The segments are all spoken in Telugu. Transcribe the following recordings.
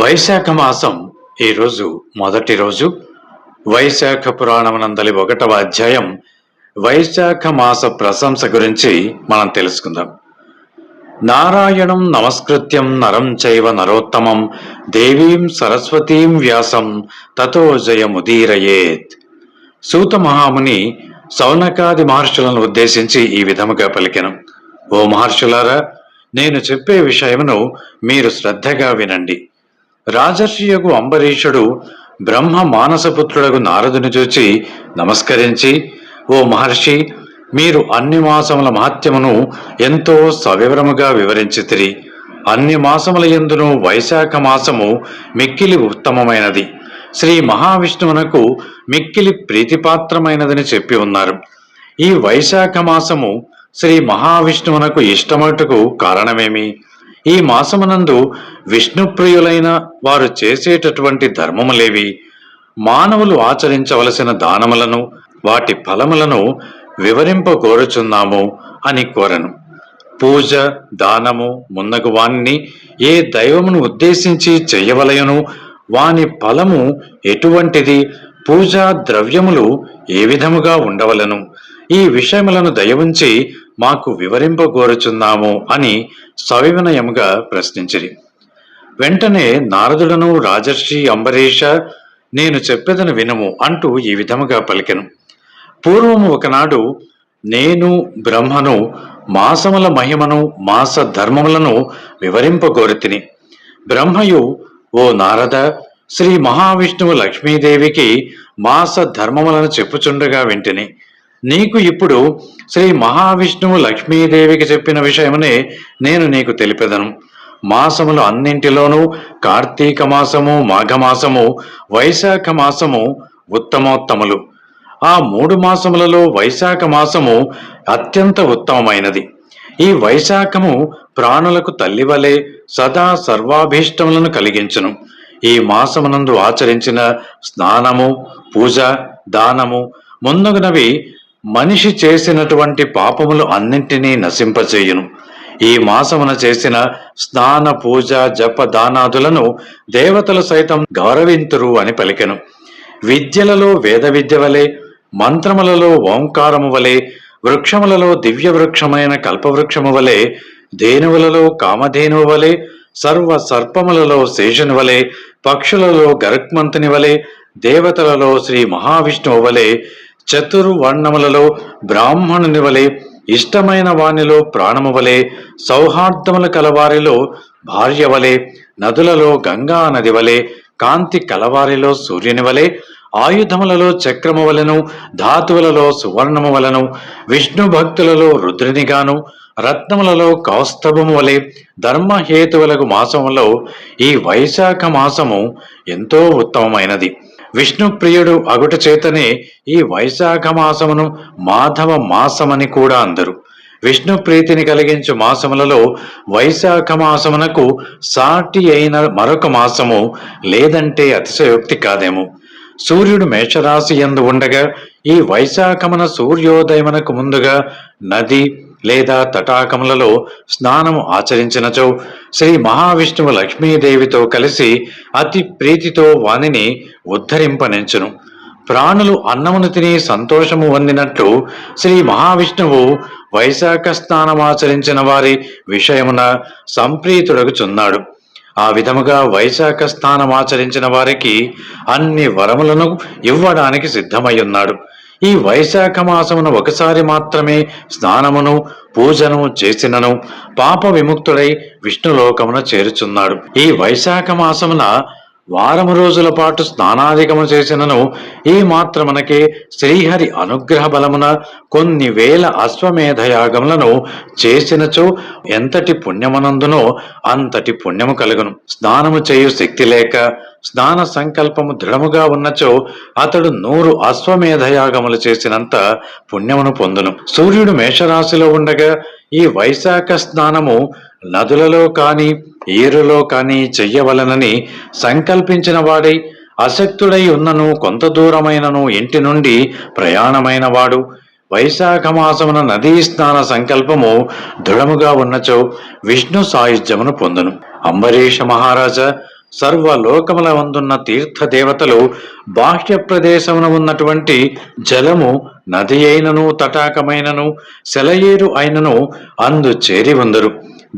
వైశాఖ మాసం ఈరోజు మొదటి రోజు. వైశాఖ పురాణమునందలి 1వ అధ్యాయం వైశాఖ మాస ప్రశంస గురించి మనం తెలుసుకుందాం. నారాయణం నమస్కృత్యం నరం చైవ నరోత్తమం దేవీం సరస్వతీం వ్యాసం తతో జయముదీరయేత్. సూత మహాముని సౌనకాది మహర్షులను ఉద్దేశించి ఈ విధముగా పలికెను. ఓ మహర్షులారా, నేను చెప్పే విషయమును మీరు శ్రద్ధగా వినండి. రాజర్షియగు అంబరీషుడు బ్రహ్మ మానసపుత్రుడగు నారదుని చూచి నమస్కరించి, ఓ మహర్షి, మీరు అన్ని మాసముల మహత్యమును ఎంతో సవివరముగా వివరించితిరి. అన్ని మాసముల యందును వైశాఖ మాసము మిక్కిలి ఉత్తమమైనది, శ్రీ మహావిష్ణువునకు మిక్కిలి ప్రీతిపాత్రమైనదని చెప్పి ఉన్నారు. ఈ వైశాఖ మాసము శ్రీ మహావిష్ణువునకు ఇష్టమటుకు కారణమేమి? ఈ మాసమునందు విష్ణుప్రియులైన వారు చేసేటటువంటి ధర్మములేవి? మానవులు ఆచరించవలసిన దానములను వాటి ఫలములను వివరింపగోరుచున్నాము అని కోరను. పూజ, దానము మున్నగు వాణ్ణి ఏ దైవమును ఉద్దేశించి చెయ్యవలయను, వాని ఫలము ఎటువంటిది, పూజా ద్రవ్యములు ఏ విధముగా ఉండవలను, ఈ విషయములను దయవుంచి మాకు వివరింపగోరుచున్నాము అని సవినయముగా ప్రశ్నించిరి. వెంటనే నారదుడను, రాజర్షి అంబరీష, నేను చెప్పేదను వినుము అంటూ ఈ విధముగా పలికెను. పూర్వము ఒకనాడు నేను బ్రహ్మను మాసముల మహిమను, మాస ధర్మములను వివరింపగోరితిని. బ్రహ్మయు, ఓ నారద, శ్రీ మహావిష్ణువు లక్ష్మీదేవికి మాస ధర్మములను చెప్పుచుండగా వింటిని. నీకు ఇప్పుడు శ్రీ మహావిష్ణువు లక్ష్మీదేవికి చెప్పిన విషయమునే నేను నీకు తెలిపెదను. మాసములు అన్నింటిలోనూ కార్తీక మాసము, మాఘమాసము, వైశాఖ మాసము ఉత్తమోత్తములు. ఆ 3 మాసములలో వైశాఖ మాసము అత్యంత ఉత్తమమైనది. ఈ వైశాఖము ప్రాణులకు తల్లివలే సదా సర్వాభీష్టములను కలిగించును. ఈ మాసమునందు ఆచరించిన స్నానము, పూజ, దానము ముందుగునవి మనిషి చేసినటువంటి పాపములు అన్నింటినీ నశింపచేయును. ఈ మాసమున చేసిన స్నాన, పూజ, జప, దానాదులను దేవతలు సైతం గౌరవింతురు అని పలికెను. విద్యలలో వేద విద్య వలె, మంత్రములలో ఓంకారము వలె, వృక్షములలో దివ్య వృక్షమైన కల్పవృక్షము వలె, ధేనువులలో కామధేనువు వలె, సర్వ సర్పములలో శేషుని వలె, పక్షులలో గరుత్మంతుని వలె, దేవతలలో శ్రీ మహావిష్ణువు వలె, చతుర్వర్ణములలో బ్రాహ్మణుని వలె, ఇష్టమైన వానిలో ప్రాణము వలె, సౌహార్దములు కలవారిలో భార్య వలె, నదులలో గంగా నది వలె, కాంతి కలవారిలో సూర్యుని వలె, ఆయుధములలో చక్రము వలెను, ధాతువులలో సువర్ణము వలెను, విష్ణు భక్తులలో రుద్రునిగాను, రత్నములలో కౌస్తభము వలె ధర్మహేతువులకు మాసములో ఈ వైశాఖ మాసము ఎంతో ఉత్తమమైనది. విష్ణు ప్రియుడు అగుట చేతనే ఈ వైశాఖ మాసమును మాధవ మాసమని కూడా అందరు. విష్ణు ప్రీతిని కలిగించు మాసములలో వైశాఖ మాసమునకు సాటి అయిన మరొక మాసము లేదంటే అతిశయోక్తి కాదేమో. సూర్యుడు మేషరాశి యందు ఉండగా ఈ వైశాఖమున సూర్యోదయమునకు ముందుగా నది లేదా తటాకములలో స్నానము ఆచరించినచో శ్రీ మహావిష్ణువు లక్ష్మీదేవితో కలిసి అతి ప్రీతితో వానిని ఉద్ధరింపనించును. ప్రాణులు అన్నమును తిని సంతోషము పొందినట్లు శ్రీ మహావిష్ణువు వైశాఖ స్నానమాచరించిన వారి విషయమున సంప్రీతుడగుచున్నాడు. ఆ విధముగా వైశాఖ స్నానమాచరించిన వారికి అన్ని వరములను ఇవ్వడానికి సిద్ధమై ఉన్నాడు. ఈ వైశాఖ మాసమును ఒకసారి మాత్రమే స్నానమును, పూజను చేసినను పాప విముక్తుడై విష్ణులోకమున చేరుచున్నాడు. ఈ వైశాఖ మాసమున వారము రోజుల పాటు స్నానాధికము చేసినను ఈ మాత్రమునకే శ్రీహరి అనుగ్రహ బలమున కొన్ని వేల అశ్వమేధయాగములను చేసినచో ఎంతటి పుణ్యమునందునో అంతటి పుణ్యము కలుగును. స్నానము చేయు శక్తి లేక స్నాన సంకల్పము దృఢముగా ఉన్నచో అతడు 100 అశ్వమేధయాగములు చేసినంత పుణ్యమును పొందును. సూర్యుడు మేషరాశిలో ఉండగా ఈ వైశాఖ స్నానము నదులలో కాని ఏరులో కాని చెయ్యవలనని సంకల్పించిన వాడై అశక్తుడై ఉన్నను కొంత దూరమైనను ఇంటి నుండి ప్రయాణమైన వాడు వైశాఖ మాసమున నదీ స్నాన సంకల్పము దృఢముగా ఉన్నచో విష్ణు సాయుధ్యమును పొందును. అంబరీష మహారాజా, సర్వలోకముల వందున్న తీర్థ దేవతలు బాహ్య ప్రదేశమున ఉన్నటువంటి జలము నది అయినను తటాకమైనను సెలయేరు అయినను అందు చేరి ఉందరు.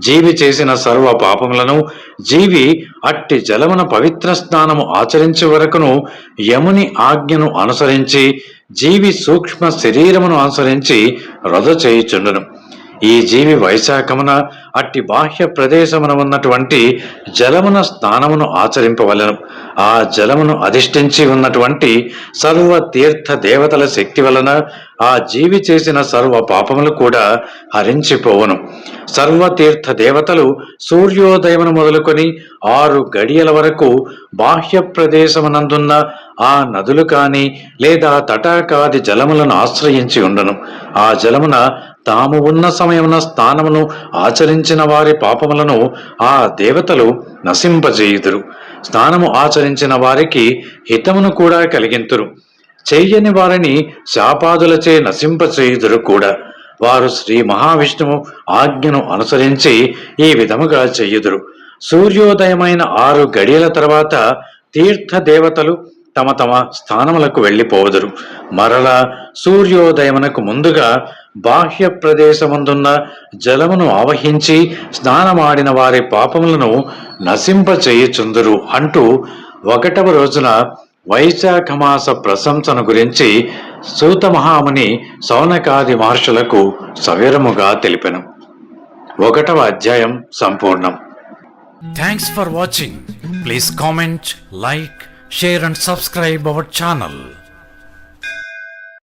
జీవి చేసిన సర్వ పాపములను జీవి అట్టి జలమున పవిత్ర స్నానము ఆచరించే వరకును యముని ఆజ్ఞను అనుసరించి జీవి సూక్ష్మ శరీరమును అనుసరించి రొద చేయుచుండును. ఈ జీవి వైశాఖమున అట్టి బాహ్య ప్రదేశమున ఉన్నటువంటి జలమున స్నానమును ఆచరింపవలెను. ఆ జలమును అధిష్ఠించి ఉన్నటువంటి సర్వ తీర్థ దేవతల శక్తి వలన ఆ జీవి చేసిన సర్వ పాపములు కూడా హరించిపోవును. సర్వతీర్థ దేవతలు సూర్యోదయమును మొదలుకొని 6 గడియల వరకు బాహ్య ప్రదేశమునందున్న ఆ నదులు కాని లేదా తటాకాది జలములను ఆశ్రయించి ఉండును. ఆ జలమున తాము ఉన్న సమయమున స్నానమును ఆచరించిన వారి పాపములను ఆ దేవతలు నశింపజేయుదురు. స్నానము ఆచరించిన వారికి హితమును కూడా కలిగింతురు. చెయ్యని వారిని శాపాదులచే నశింపచేయుదురు కూడా. వారు శ్రీ మహావిష్ణువు ఆజ్ఞను అనుసరించి ఈ విధముగా చెయ్యుదురు. సూర్యోదయమైన 6 గడియల తర్వాత తీర్థ దేవతలు తమ తమ స్థానములకు వెళ్ళిపోదురు. మరలా సూర్యోదయమునకు ముందుగా బాహ్య ప్రదేశమందున్న జలమును ఆవహించి స్నానమాడిన వారి పాపములను నశింపచేయుచుందురు అంటూ 1వ రోజున వైశాఖమాస ప్రశంసను గురించి సూత మహాముని సౌనకాది మహర్షులకు సవిరముగా తెలిపెను. 1వ అధ్యాయం సంపూర్ణం. Thanks for watching. Please comment, like, share and subscribe our channel.